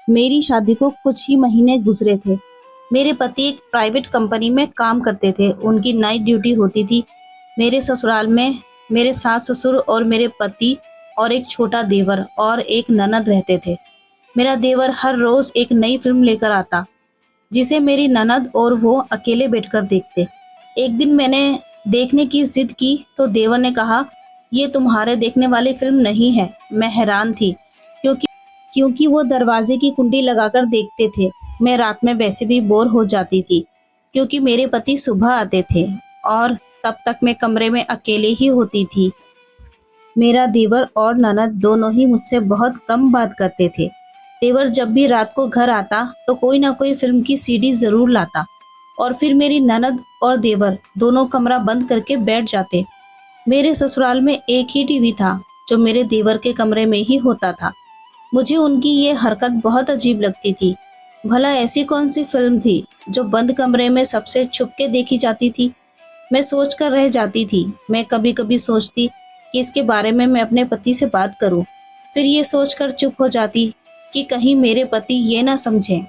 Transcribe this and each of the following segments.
मेरी शादी को कुछ ही महीने गुजरे थे। मेरे पति एक प्राइवेट कंपनी में काम करते थे। उनकी नाइट ड्यूटी होती थी। मेरे ससुराल में मेरे सास ससुर और मेरे पति और एक छोटा देवर और एक ननद रहते थे। मेरा देवर हर रोज एक नई फिल्म लेकर आता, जिसे मेरी ननद और वो अकेले बैठकर देखते। एक दिन मैंने देखने की जिद की तो देवर ने कहा, ये तुम्हारे देखने वाली फिल्म नहीं है। मैं हैरान थी, क्योंकि क्योंकि वो दरवाजे की कुंडी लगाकर देखते थे। मैं रात में वैसे भी बोर हो जाती थी, क्योंकि मेरे पति सुबह आते थे और तब तक मैं कमरे में अकेले ही होती थी। मेरा देवर और ननद दोनों ही मुझसे बहुत कम बात करते थे। देवर जब भी रात को घर आता तो कोई ना कोई फिल्म की सीडी जरूर लाता, और फिर मेरी ननद और देवर दोनों कमरा बंद करके बैठ जाते। मेरे ससुराल में एक ही टीवी था, जो मेरे देवर के कमरे में ही होता था। मुझे उनकी ये हरकत बहुत अजीब लगती थी। भला ऐसी कौन सी फिल्म थी जो बंद कमरे में सबसे छुप के देखी जाती थी? मैं सोच कर रह जाती थी। मैं कभी कभी सोचती कि इसके बारे में मैं अपने पति से बात करूं, फिर ये सोचकर चुप हो जाती कि कहीं मेरे पति ये ना समझें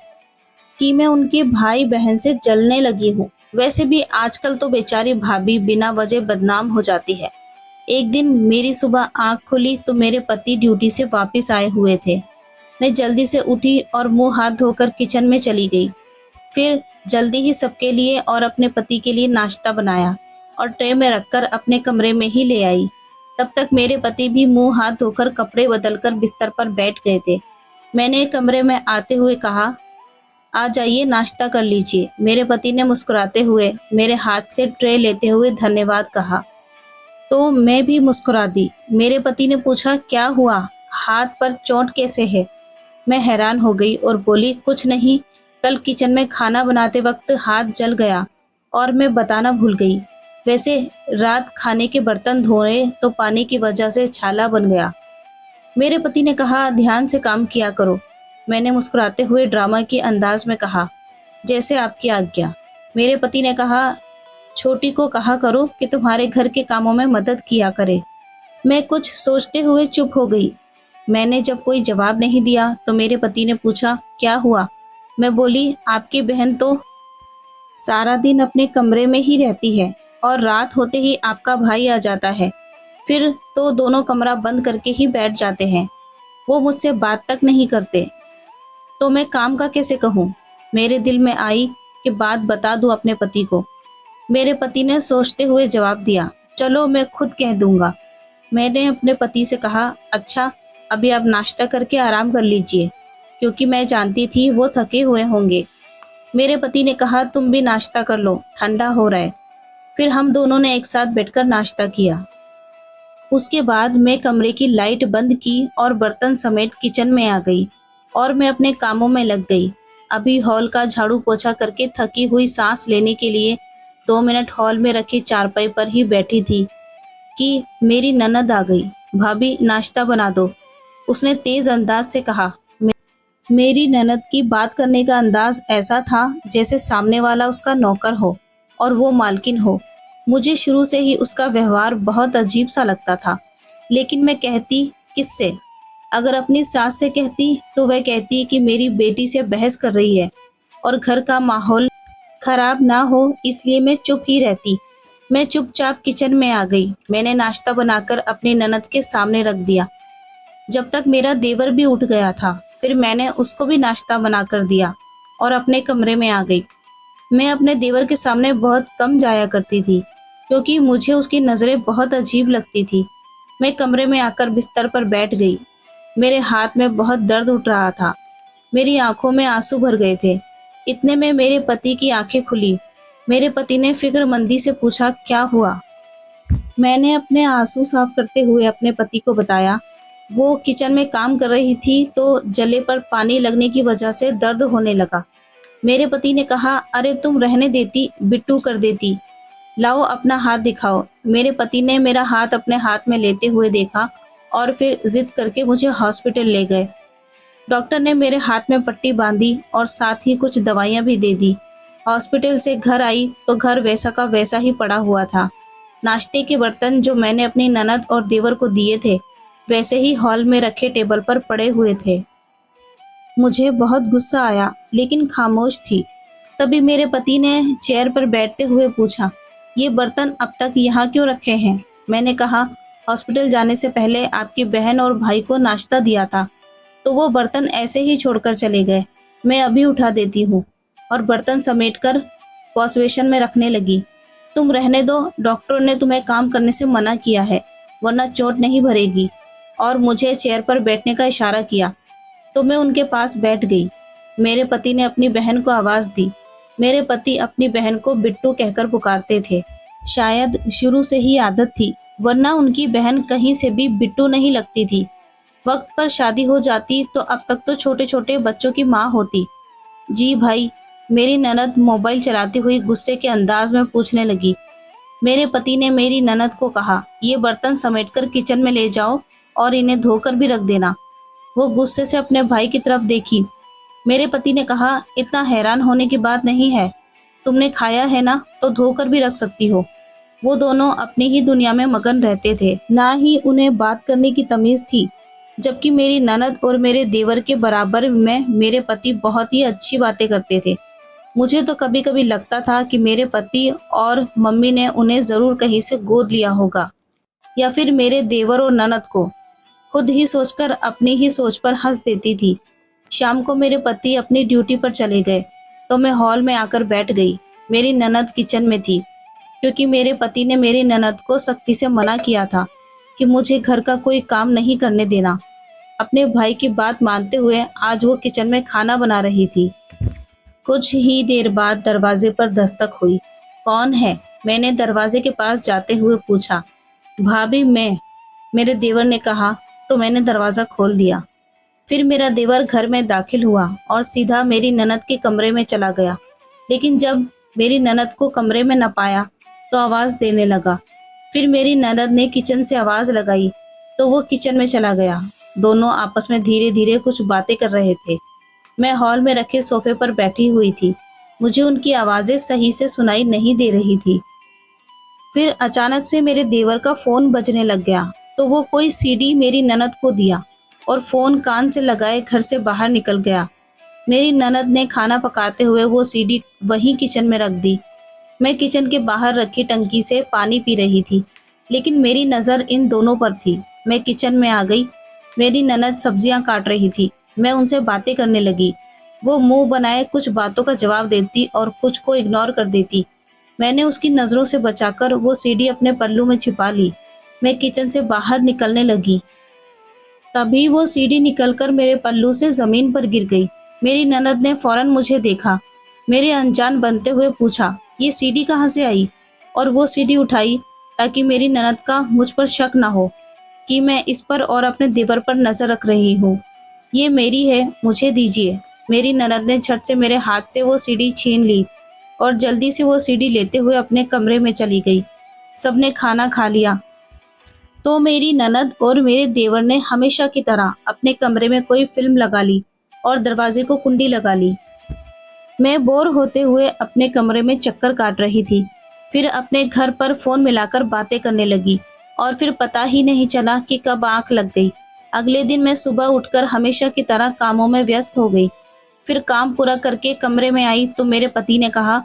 कि मैं उनके भाई बहन से जलने लगी हूँ। वैसे भी आजकल तो बेचारी भाभी बिना वजह बदनाम हो जाती है। एक दिन मेरी सुबह आंख खुली तो मेरे पति ड्यूटी से वापस आए हुए थे। मैं जल्दी से उठी और मुंह हाथ धोकर किचन में चली गई। फिर जल्दी ही सबके लिए और अपने पति के लिए नाश्ता बनाया और ट्रे में रखकर अपने कमरे में ही ले आई। तब तक मेरे पति भी मुंह हाथ धोकर कपड़े बदलकर बिस्तर पर बैठ गए थे। मैंने कमरे में आते हुए कहा, आ जाइए, नाश्ता कर लीजिए। मेरे पति ने मुस्कुराते हुए मेरे हाथ से ट्रे लेते हुए धन्यवाद कहा, तो मैं भी मुस्कुरा दी। मेरे पति ने पूछा, क्या हुआ, हाथ पर चोट कैसे है? मैं हैरान हो गई और बोली, कुछ नहीं, कल किचन में खाना बनाते वक्त हाथ जल गया और मैं बताना भूल गई। वैसे रात खाने के बर्तन धोए तो पानी की वजह से छाला बन गया। मेरे पति ने कहा, ध्यान से काम किया करो। मैंने मुस्कुराते हुए ड्रामा के अंदाज में कहा, जैसे आपकी आज्ञा। मेरे पति ने कहा, छोटी को कहा करो कि तुम्हारे घर के कामों में मदद किया करे। मैं कुछ सोचते हुए चुप हो गई। मैंने जब कोई जवाब नहीं दिया तो मेरे पति ने पूछा, क्या हुआ? मैं बोली, आपकी बहन तो सारा दिन अपने कमरे में ही रहती है और रात होते ही आपका भाई आ जाता है। फिर तो दोनों कमरा बंद करके ही बैठ जाते हैं। वो मुझसे बात तक नहीं करते, तो मैं काम का कैसे कहूँ? मेरे दिल में आई कि बात बता दूं अपने पति को। मेरे पति ने सोचते हुए जवाब दिया, चलो मैं खुद कह दूंगा। मैंने अपने पति से कहा, अच्छा, अभी आप नाश्ता करके आराम कर लीजिए, क्योंकि मैं जानती थी वो थके हुए होंगे। मेरे पति ने कहा, तुम भी नाश्ता कर लो, ठंडा हो रहा है। फिर हम दोनों ने एक साथ बैठकर नाश्ता किया। उसके बाद मैं कमरे की लाइट बंद की और बर्तन समेत किचन में आ गई और मैं अपने कामों में लग गई। अभी हॉल का झाड़ू पोछा करके थकी हुई सांस लेने के लिए 2 मिनट हॉल में रखी चारपाई पर ही बैठी थी कि मेरी ननद आ गई। भाभी, नाश्ता बना दो, उसने तेज अंदाज से कहा। मेरी ननद की बात करने का अंदाज ऐसा था जैसे सामने वाला उसका नौकर हो और वो मालकिन हो। मुझे शुरू से ही उसका व्यवहार बहुत अजीब सा लगता था, लेकिन मैं कहती किससे? अगर अपनी सास से कहती तो वह कहती कि मेरी बेटी से बहस कर रही है और घर का माहौल खराब ना हो, इसलिए मैं चुप ही रहती। मैं चुपचाप किचन में आ गई। मैंने नाश्ता बनाकर अपनी ननद के सामने रख दिया, जब तक मेरा देवर भी उठ गया था। फिर मैंने उसको भी नाश्ता बनाकर दिया और अपने कमरे में आ गई। मैं अपने देवर के सामने बहुत कम जाया करती थी, क्योंकि मुझे उसकी नज़रें बहुत अजीब लगती थी। मैं कमरे में आकर बिस्तर पर बैठ गई। मेरे हाथ में बहुत दर्द उठ रहा था। मेरी आंखों में आंसू भर गए थे। इतने में मेरे पति की आंखें खुली। मेरे पति ने फिक्रमंदी से पूछा, क्या हुआ? मैंने अपने आंसू साफ करते हुए अपने पति को बताया। वो किचन में काम कर रही थी तो जले पर पानी लगने की वजह से दर्द होने लगा। मेरे पति ने कहा, अरे तुम रहने देती, बिट्टू कर देती। लाओ अपना हाथ दिखाओ। मेरे पति ने मेरा हाथ अपने हाथ में लेते हुए देखा और फिर जिद करके मुझे हॉस्पिटल ले गए। डॉक्टर ने मेरे हाथ में पट्टी बांधी और साथ ही कुछ दवाइयाँ भी दे दी। हॉस्पिटल से घर आई तो घर वैसा का वैसा ही पड़ा हुआ था। नाश्ते के बर्तन जो मैंने अपनी ननद और देवर को दिए थे, वैसे ही हॉल में रखे टेबल पर पड़े हुए थे। मुझे बहुत गुस्सा आया लेकिन खामोश थी। तभी मेरे पति ने चेयर पर बैठते हुए पूछा, ये बर्तन अब तक यहाँ क्यों रखे हैं? मैंने कहा, हॉस्पिटल जाने से पहले आपकी बहन और भाई को नाश्ता दिया था, तो वो बर्तन ऐसे ही छोड़कर चले गए। मैं अभी उठा देती हूँ। और बर्तन समेटकर वॉश बेसिन में रखने लगी। तुम रहने दो, डॉक्टर ने तुम्हें काम करने से मना किया है, वरना चोट नहीं भरेगी। और मुझे चेयर पर बैठने का इशारा किया, तो मैं उनके पास बैठ गई। मेरे पति ने अपनी बहन को आवाज़ दी। मेरे पति अपनी बहन को बिट्टू कहकर पुकारते थे। शायद शुरू से ही आदत थी, वरना उनकी बहन कहीं से भी बिट्टू नहीं लगती थी। वक्त पर शादी हो जाती तो अब तक तो छोटे छोटे बच्चों की माँ होती। जी भाई, मेरी ननद मोबाइल चलाती हुई गुस्से के अंदाज में पूछने लगी। मेरे पति ने मेरी ननद को कहा, ये बर्तन समेटकर किचन में ले जाओ और इन्हें धोकर भी रख देना। वो गुस्से से अपने भाई की तरफ देखी। मेरे पति ने कहा, इतना हैरान होने की बात नहीं है, तुमने खाया है ना, तो धोकर भी रख सकती हो। वो दोनों अपनी ही दुनिया में मगन रहते थे, ना ही उन्हें बात करने की तमीज थी। जबकि मेरी ननद और मेरे देवर के बराबर में मेरे पति बहुत ही अच्छी बातें करते थे। मुझे तो कभी कभी लगता था कि मेरे पति और मम्मी ने उन्हें जरूर कहीं से गोद लिया होगा, या फिर मेरे देवर और ननद को। खुद ही सोचकर अपनी ही सोच पर हंस देती थी। शाम को मेरे पति अपनी ड्यूटी पर चले गए, तो मैं हॉल में आकर बैठ गई। मेरी ननद किचन में थी, क्योंकि मेरे पति ने मेरी ननद को सख्ती से मना किया था कि मुझे घर का कोई काम नहीं करने देना। अपने भाई की बात मानते हुए आज वो किचन में खाना बना रही थी। कुछ ही देर बाद दरवाजे पर दस्तक हुई। कौन है? मैंने दरवाजे के पास जाते हुए पूछा। भाभी, मैं, मेरे देवर ने कहा, तो मैंने दरवाज़ा खोल दिया। फिर मेरा देवर घर में दाखिल हुआ और सीधा मेरी ननद के कमरे में चला गया। लेकिन जब मेरी ननद को कमरे में न पाया तो आवाज़ देने लगा। फिर मेरी ननद ने किचन से आवाज़ लगाई तो वो किचन में चला गया। दोनों आपस में धीरे धीरे कुछ बातें कर रहे थे। मैं हॉल में रखे सोफे पर बैठी हुई थी। मुझे उनकी आवाज़ें सही से सुनाई नहीं दे रही थी। फिर अचानक से मेरे देवर का फ़ोन बजने लग गया, तो वो कोई सीडी मेरी ननद को दिया और फ़ोन कान से लगाए घर से बाहर निकल गया। मेरी ननद ने खाना पकाते हुए वो सीडी वहीं किचन में रख दी। मैं किचन के बाहर रखी टंकी से पानी पी रही थी, लेकिन मेरी नज़र इन दोनों पर थी। मैं किचन में आ गई। मेरी ननद सब्जियां काट रही थी। मैं उनसे बातें करने लगी। वो मुंह बनाए कुछ बातों का जवाब देती और कुछ को इग्नोर कर देती। मैंने उसकी नज़रों से बचाकर वो सीडी अपने पल्लू में छिपा ली। मैं किचन से बाहर निकलने लगी, तभी वो सीडी निकलकर मेरे पल्लू से ज़मीन पर गिर गई। मेरी ननद ने फौरन मुझे देखा। मेरे अनजान बनते हुए पूछा, ये सीडी कहाँ से आई? और वो सीडी उठाई ताकि मेरी ननद का मुझ पर शक न हो कि मैं इस पर और अपने देवर पर नज़र रख रही हूँ। ये मेरी है, मुझे दीजिए। मेरी ननद ने झट से मेरे हाथ से वो सीडी छीन ली और जल्दी से वो सीडी लेते हुए अपने कमरे में चली गई। सबने खाना खा लिया तो मेरी ननद और मेरे देवर ने हमेशा की तरह अपने कमरे में कोई फिल्म लगा ली और दरवाजे को कुंडी लगा ली। मैं बोर होते हुए अपने कमरे में चक्कर काट रही थी। फिर अपने घर पर फ़ोन मिलाकर बातें करने लगी और फिर पता ही नहीं चला कि कब आंख लग गई। अगले दिन मैं सुबह उठकर हमेशा की तरह कामों में व्यस्त हो गई। फिर काम पूरा करके कमरे में आई तो मेरे पति ने कहा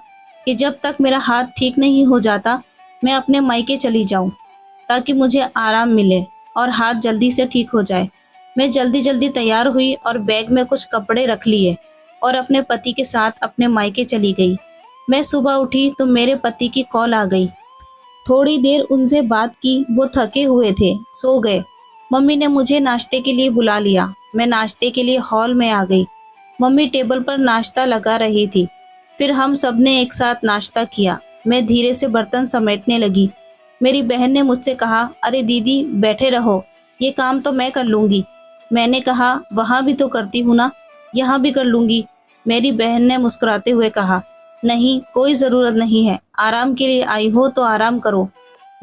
कि जब तक मेरा हाथ ठीक नहीं हो जाता मैं अपने मायके चली जाऊं, ताकि मुझे आराम मिले और हाथ जल्दी से ठीक हो जाए। मैं जल्दी जल्दी तैयार हुई और बैग में कुछ कपड़े रख लिए और अपने पति के साथ अपने मायके चली गई। मैं सुबह उठी तो मेरे पति की कॉल आ गई। थोड़ी देर उनसे बात की। वो थके हुए थे, सो गए। मम्मी ने मुझे नाश्ते के लिए बुला लिया। मैं नाश्ते के लिए हॉल में आ गई। मम्मी टेबल पर नाश्ता लगा रही थी। फिर हम सब ने एक साथ नाश्ता किया। मैं धीरे से बर्तन समेटने लगी। मेरी बहन ने मुझसे कहा, अरे दीदी बैठे रहो, ये काम तो मैं कर लूँगी। मैंने कहा, वहाँ भी तो करती हूँ ना, यहाँ भी कर लूँगी। मेरी बहन ने मुस्कुराते हुए कहा, नहीं, कोई ज़रूरत नहीं है, आराम के लिए आई हो तो आराम करो,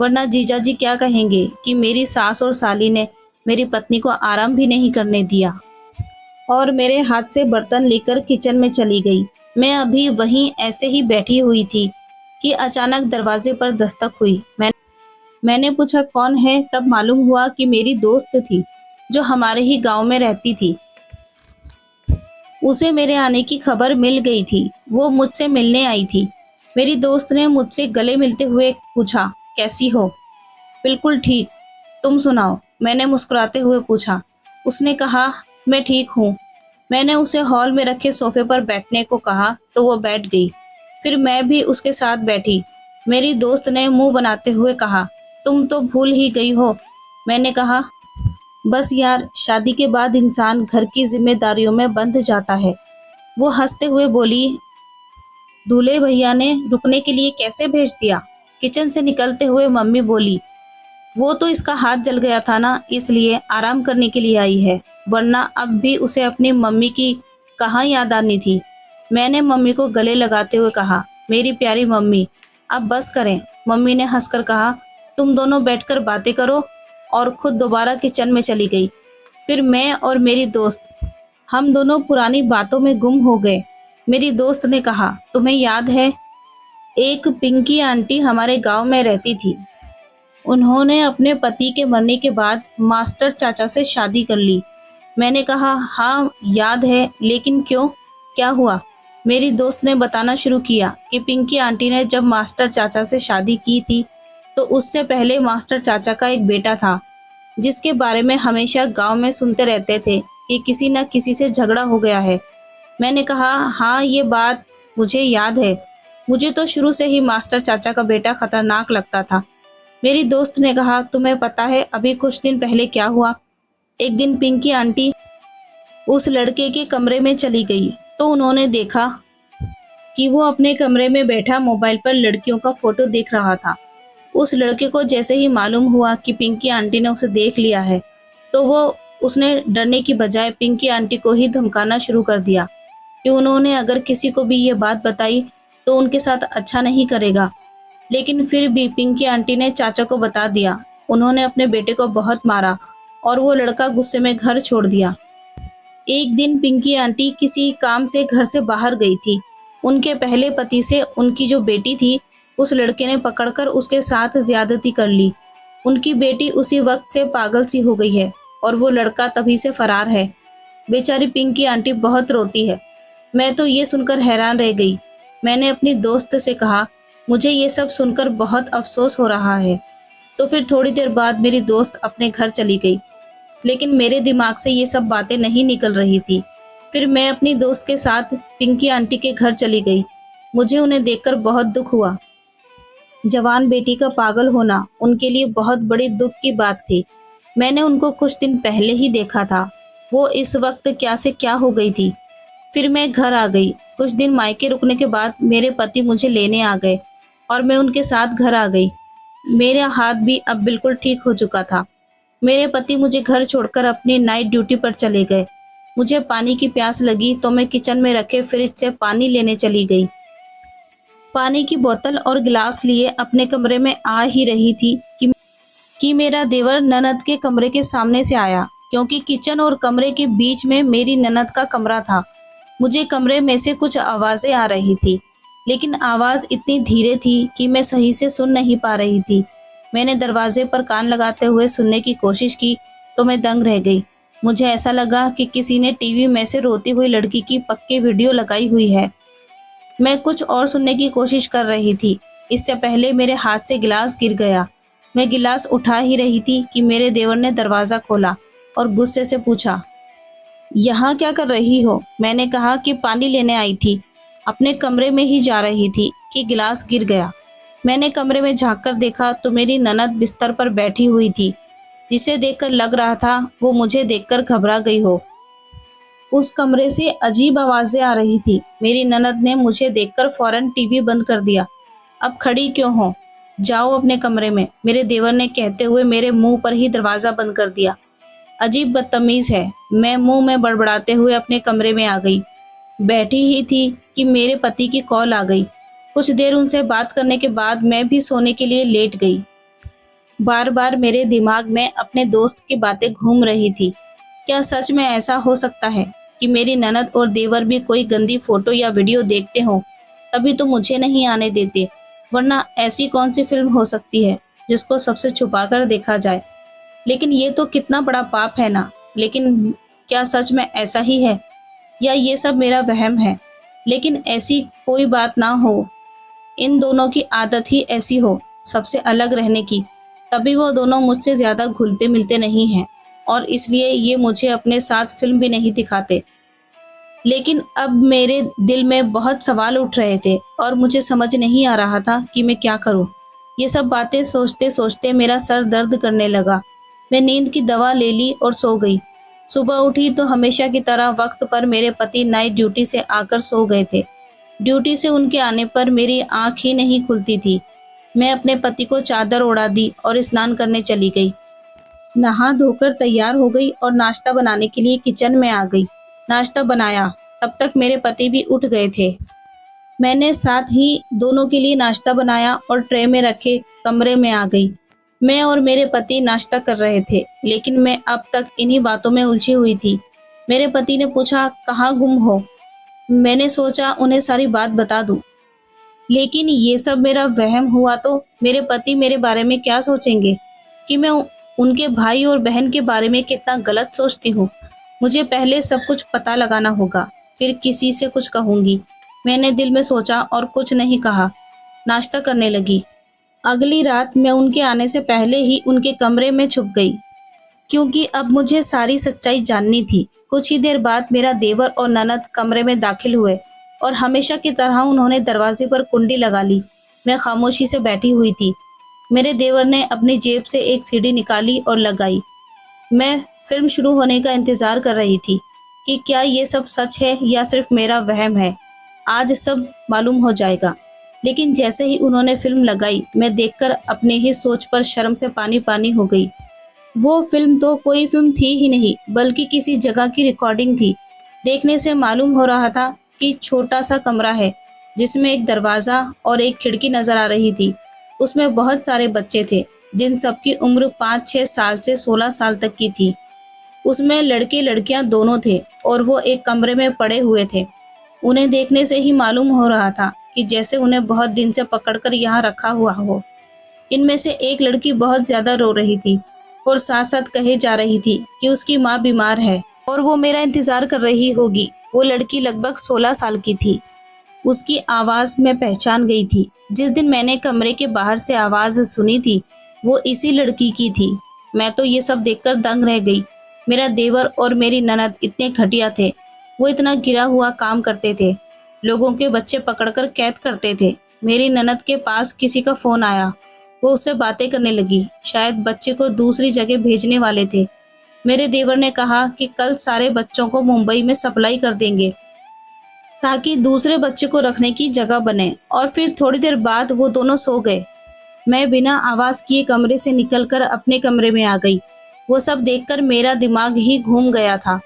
वरना जीजाजी क्या कहेंगे कि मेरी सास और साली ने मेरी पत्नी को आराम भी नहीं करने दिया। और मेरे हाथ से बर्तन लेकर किचन में चली गई। मैं अभी वहीं ऐसे ही बैठी हुई थी कि अचानक दरवाजे पर दस्तक हुई। मैंने पूछा कौन है, तब मालूम हुआ कि मेरी दोस्त थी जो हमारे ही गांव में रहती थी। उसे मेरे आने की खबर मिल गई थी। वो मुझसे मिलने आई थी। मेरी दोस्त ने मुझसे गले मिलते हुए पूछा, कैसी हो? बिल्कुल ठीक। तुम सुनाओ? मैंने मुस्कुराते हुए पूछा। उसने कहा, मैं ठीक हूँ। मैंने उसे हॉल में रखे सोफे पर बैठने को कहा तो वो बैठ गई। फिर मैं भी उसके साथ बैठी। मेरी दोस्त ने मुंह बनाते हुए कहा, तुम तो भूल ही गई हो। मैंने कहा, बस यार, शादी के बाद इंसान घर की जिम्मेदारियों में बंध जाता है। वो हंसते हुए बोली, दूल्हे भैया ने रुकने के लिए कैसे भेज दिया? किचन से निकलते हुए मम्मी बोली, वो तो इसका हाथ जल गया था ना, इसलिए आराम करने के लिए आई है, वरना अब भी उसे अपनी मम्मी की कहाँ याद आनी थी। मैंने मम्मी को गले लगाते हुए कहा, मेरी प्यारी मम्मी, अब बस करें। मम्मी ने हंसकर कहा, तुम दोनों बैठकर बातें करो, और खुद दोबारा किचन में चली गई। फिर मैं और मेरी दोस्त, हम दोनों पुरानी बातों में गुम हो गए। मेरी दोस्त ने कहा, तुम्हें याद है, एक पिंकी आंटी हमारे गांव में रहती थी। उन्होंने अपने पति के मरने के बाद मास्टर चाचा से शादी कर ली। मैंने कहा, हाँ याद है, लेकिन क्यों, क्या हुआ? मेरी दोस्त ने बताना शुरू किया कि पिंकी आंटी ने जब मास्टर चाचा से शादी की थी तो उससे पहले मास्टर चाचा का एक बेटा था, जिसके बारे में हमेशा गांव में सुनते रहते थे कि किसी न किसी से झगड़ा हो गया है। मैंने कहा, हाँ ये बात मुझे याद है। मुझे तो शुरू से ही मास्टर चाचा का बेटा खतरनाक लगता था। मेरी दोस्त ने कहा, तुम्हें पता है अभी कुछ दिन पहले क्या हुआ? एक दिन पिंकी आंटी उस लड़के के कमरे में चली गई तो उन्होंने देखा कि वो अपने कमरे में बैठा मोबाइल पर लड़कियों का फोटो देख रहा था। उस लड़के को जैसे ही मालूम हुआ कि पिंकी आंटी ने उसे देख लिया है तो वो उसने डरने की बजाय पिंकी आंटी को ही धमकाना शुरू कर दिया कि उन्होंने अगर किसी को भी ये बात बताई तो उनके साथ अच्छा नहीं करेगा। लेकिन फिर भी पिंकी आंटी ने चाचा को बता दिया। उन्होंने अपने बेटे को बहुत मारा और वो लड़का गुस्से में घर छोड़ दिया। एक दिन पिंकी आंटी किसी काम से घर से बाहर गई थी। उनके पहले पति से उनकी जो बेटी थी, उस लड़के ने पकड़कर उसके साथ ज्यादती कर ली। उनकी बेटी उसी वक्त से पागल सी हो गई है और वो लड़का तभी से फरार है। बेचारी पिंकी आंटी बहुत रोती है। मैं तो ये सुनकर हैरान रह गई। मैंने अपनी दोस्त से कहा, मुझे ये सब सुनकर बहुत अफसोस हो रहा है। तो फिर थोड़ी देर बाद मेरी दोस्त अपने घर चली गई, लेकिन मेरे दिमाग से ये सब बातें नहीं निकल रही थी। फिर मैं अपनी दोस्त के साथ पिंकी आंटी के घर चली गई। मुझे उन्हें देखकर बहुत दुख हुआ। जवान बेटी का पागल होना उनके लिए बहुत बड़ी दुख की बात थी। मैंने उनको कुछ दिन पहले ही देखा था। वो इस वक्त क्या से क्या हो गई थी। फिर मैं घर आ गई। कुछ दिन मायके रुकने के बाद मेरे पति मुझे लेने आ गए और मैं उनके साथ घर आ गई। मेरा हाथ भी अब बिल्कुल ठीक हो चुका था। मेरे पति मुझे घर छोड़कर अपनी नाइट ड्यूटी पर चले गए। मुझे पानी की प्यास लगी तो मैं किचन में रखे फ्रिज से पानी लेने चली गई। पानी की बोतल और गिलास लिए अपने कमरे में आ ही रही थी कि मेरा देवर ननद के कमरे के सामने से आया, क्योंकि किचन और कमरे के बीच में मेरी ननद का कमरा था। मुझे कमरे में से कुछ आवाजें आ रही थी, लेकिन आवाज इतनी धीरे थी कि मैं सही से सुन नहीं पा रही थी। मैंने दरवाजे पर कान लगाते हुए सुनने की कोशिश की तो मैं दंग रह गई। मुझे ऐसा लगा कि किसी ने टीवी में से रोती हुई लड़की की पक्की वीडियो लगाई हुई है। मैं कुछ और सुनने की कोशिश कर रही थी। इससे पहले मेरे हाथ से गिलास गिर गया। मैं गिलास उठा ही रही थी कि मेरे देवर ने दरवाजा खोला और गुस्से से पूछा, यहाँ क्या कर रही हो? मैंने कहा कि पानी लेने आई थी। अपने कमरे में ही जा रही थी कि गिलास गिर गया। मैंने कमरे में झांक कर देखा तो मेरी ननद बिस्तर पर बैठी हुई थी, जिसे देखकर लग रहा था वो मुझे देखकर घबरा गई हो। उस कमरे से अजीब आवाजें आ रही थी। मेरी ननद ने मुझे देखकर फौरन टीवी बंद कर दिया। अब खड़ी क्यों हो? जाओ अपने कमरे में, मेरे देवर ने कहते हुए मेरे मुंह पर ही दरवाजा बंद कर दिया। अजीब बदतमीज है। मैं मुंह में बड़बड़ाते हुए अपने कमरे में आ गई। बैठी ही थी कि मेरे पति की कॉल आ गई। कुछ देर उनसे बात करने के बाद मैं भी सोने के लिए लेट गई। बार बार मेरे दिमाग में अपने दोस्त की बातें घूम रही थी। क्या सच में ऐसा हो सकता है कि मेरी ननद और देवर भी कोई गंदी फोटो या वीडियो देखते हों, तभी तो मुझे नहीं आने देते, वरना ऐसी कौन सी फिल्म हो सकती है जिसको सबसे छुपाकर देखा जाए। लेकिन ये तो कितना बड़ा पाप है ना। लेकिन क्या सच में ऐसा ही है? या ये सब मेरा वहम है। लेकिन ऐसी कोई बात ना हो, इन दोनों की आदत ही ऐसी हो सबसे अलग रहने की, तभी वो दोनों मुझसे ज़्यादा घुलते मिलते नहीं हैं और इसलिए ये मुझे अपने साथ फ़िल्म भी नहीं दिखाते। लेकिन अब मेरे दिल में बहुत सवाल उठ रहे थे और मुझे समझ नहीं आ रहा था कि मैं क्या करूं। ये सब बातें सोचते-सोचते मेरा सर दर्द करने लगा। मैं नींद की दवा ले ली और सो गई। सुबह उठी तो हमेशा की तरह वक्त पर मेरे पति नाइट ड्यूटी से आकर सो गए थे। ड्यूटी से उनके आने पर मेरी आँख ही नहीं खुलती थी। मैं अपने पति को चादर ओढ़ा दी और स्नान करने चली गई। नहा धोकर तैयार हो गई और नाश्ता बनाने के लिए किचन में आ गई। नाश्ता बनाया, तब तक मेरे पति भी उठ गए थे। मैंने साथ ही दोनों के लिए नाश्ता बनाया और ट्रे में रखे कमरे में आ गई। मैं और मेरे पति नाश्ता कर रहे थे, लेकिन मैं अब तक इन्हीं बातों में उलझी हुई थी। मेरे पति ने पूछा, कहाँ गुम हो? मैंने सोचा उन्हें सारी बात बता दूं, लेकिन ये सब मेरा वहम हुआ तो मेरे पति मेरे बारे में क्या सोचेंगे कि मैं उनके भाई और बहन के बारे में कितना गलत सोचती हूँ। मुझे पहले सब कुछ पता लगाना होगा, फिर किसी से कुछ कहूँगी। मैंने दिल में सोचा और कुछ नहीं कहा। नाश्ता करने लगी। अगली रात मैं उनके आने से पहले ही उनके कमरे में छुप गई, क्योंकि अब मुझे सारी सच्चाई जाननी थी। कुछ ही देर बाद मेरा देवर और ननद कमरे में दाखिल हुए और हमेशा की तरह उन्होंने दरवाजे पर कुंडी लगा ली। मैं खामोशी से बैठी हुई थी। मेरे देवर ने अपनी जेब से एक सीडी निकाली और लगाई। मैं फिल्म शुरू होने का इंतजार कर रही थी कि क्या ये सब सच है या सिर्फ मेरा वहम है। आज सब मालूम हो जाएगा। लेकिन जैसे ही उन्होंने फिल्म लगाई, मैं देखकर अपने ही सोच पर शर्म से पानी पानी हो गई। वो फिल्म तो कोई फिल्म थी ही नहीं, बल्कि किसी जगह की रिकॉर्डिंग थी। देखने से मालूम हो रहा था कि छोटा सा कमरा है, जिसमें एक दरवाज़ा और एक खिड़की नजर आ रही थी। उसमें बहुत सारे बच्चे थे, जिन सबकी उम्र 5-6 साल से 16 साल तक की थी। उसमें लड़के लड़कियां दोनों थे और वो एक कमरे में पड़े हुए थे। उन्हें देखने से ही मालूम हो रहा था कि जैसे उन्हें बहुत दिन से पकड़कर यहाँ रखा हुआ हो। इनमें से एक लड़की बहुत ज्यादा रो रही थी और साथ साथ कहे जा रही थी कि उसकी माँ बीमार है और वो मेरा इंतजार कर रही होगी। वो लड़की लगभग 16 साल की थी। उसकी आवाज मैं पहचान गई थी। जिस दिन मैंने कमरे के बाहर से आवाज सुनी थी, वो इसी लड़की की थी। मैं तो ये सब देखकर दंग रह गई। मेरा देवर और मेरी ननद इतने घटिया थे। वो इतना गिरा हुआ काम करते थे, लोगों के बच्चे पकड़कर कैद करते थे। मेरी ननद के पास किसी का फोन आया। वो उससे बातें करने लगी, शायद बच्चे को दूसरी जगह भेजने वाले थे। मेरे देवर ने कहा कि कल सारे बच्चों को मुंबई में सप्लाई कर देंगे ताकि दूसरे बच्चे को रखने की जगह बने। और फिर थोड़ी देर बाद वो दोनों सो गए। मैं बिना आवाज किए कमरे से निकलकर अपने कमरे में आ गई। वो सब देखकर मेरा दिमाग ही घूम गया था।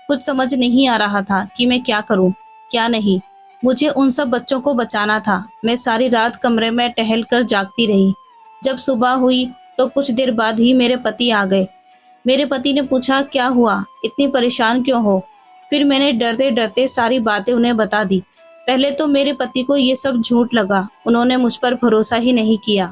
कुछ समझ नहीं आ रहा था कि मैं क्या करूं, क्या नहीं। मुझे उन सब बच्चों को बचाना था। मैं सारी रात कमरे में टहल कर जागती रही। जब सुबह हुई तो कुछ देर बाद ही मेरे पति आ गए। मेरे पति ने पूछा, क्या हुआ, इतनी परेशान क्यों हो? फिर मैंने डरते डरते सारी बातें उन्हें बता दी। पहले तो मेरे पति को ये सब झूठ लगा, उन्होंने मुझ पर भरोसा ही नहीं किया।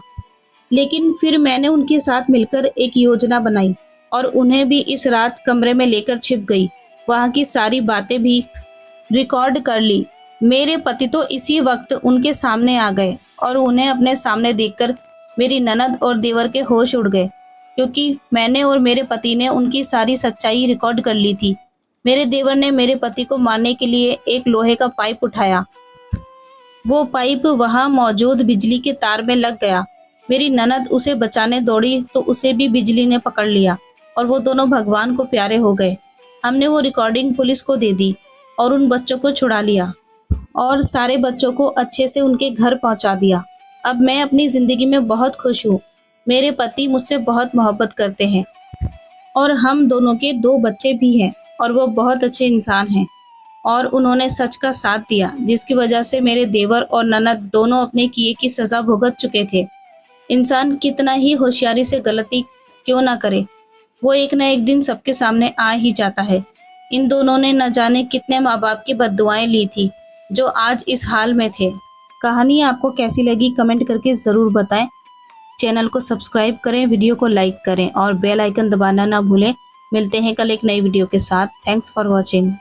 लेकिन फिर मैंने उनके साथ मिलकर एक योजना बनाई और उन्हें भी इस रात कमरे में लेकर छिप गई। वहाँ की सारी बातें भी रिकॉर्ड कर ली। मेरे पति तो इसी वक्त उनके सामने आ गए और उन्हें अपने सामने देखकर मेरी ननद और देवर के होश उड़ गए, क्योंकि मैंने और मेरे पति ने उनकी सारी सच्चाई रिकॉर्ड कर ली थी। मेरे देवर ने मेरे पति को मारने के लिए एक लोहे का पाइप उठाया। वो पाइप वहां मौजूद बिजली के तार में लग गया। मेरी ननद उसे बचाने दौड़ी तो उसे भी बिजली ने पकड़ लिया और वो दोनों भगवान को प्यारे हो गए। हमने वो रिकॉर्डिंग पुलिस को दे दी और उन बच्चों को छुड़ा लिया और सारे बच्चों को अच्छे से उनके घर पहुंचा दिया। अब मैं अपनी जिंदगी में बहुत खुश हूँ। मेरे पति मुझसे बहुत मोहब्बत करते हैं और हम दोनों के 2 बच्चे भी हैं और वो बहुत अच्छे इंसान हैं और उन्होंने सच का साथ दिया, जिसकी वजह से मेरे देवर और ननद दोनों अपने किए की सजा भुगत चुके थे। इंसान कितना ही होशियारी से गलती क्यों ना करे, वो एक ना एक दिन सबके सामने आ ही जाता है। इन दोनों ने न जाने कितने माँ बाप की बद्दुआएं ली थी, जो आज इस हाल में थे। कहानी आपको कैसी लगी कमेंट करके ज़रूर बताएं। चैनल को सब्सक्राइब करें, वीडियो को लाइक करें और बेल आइकन दबाना ना भूलें। मिलते हैं कल एक नई वीडियो के साथ। Thanks for watching.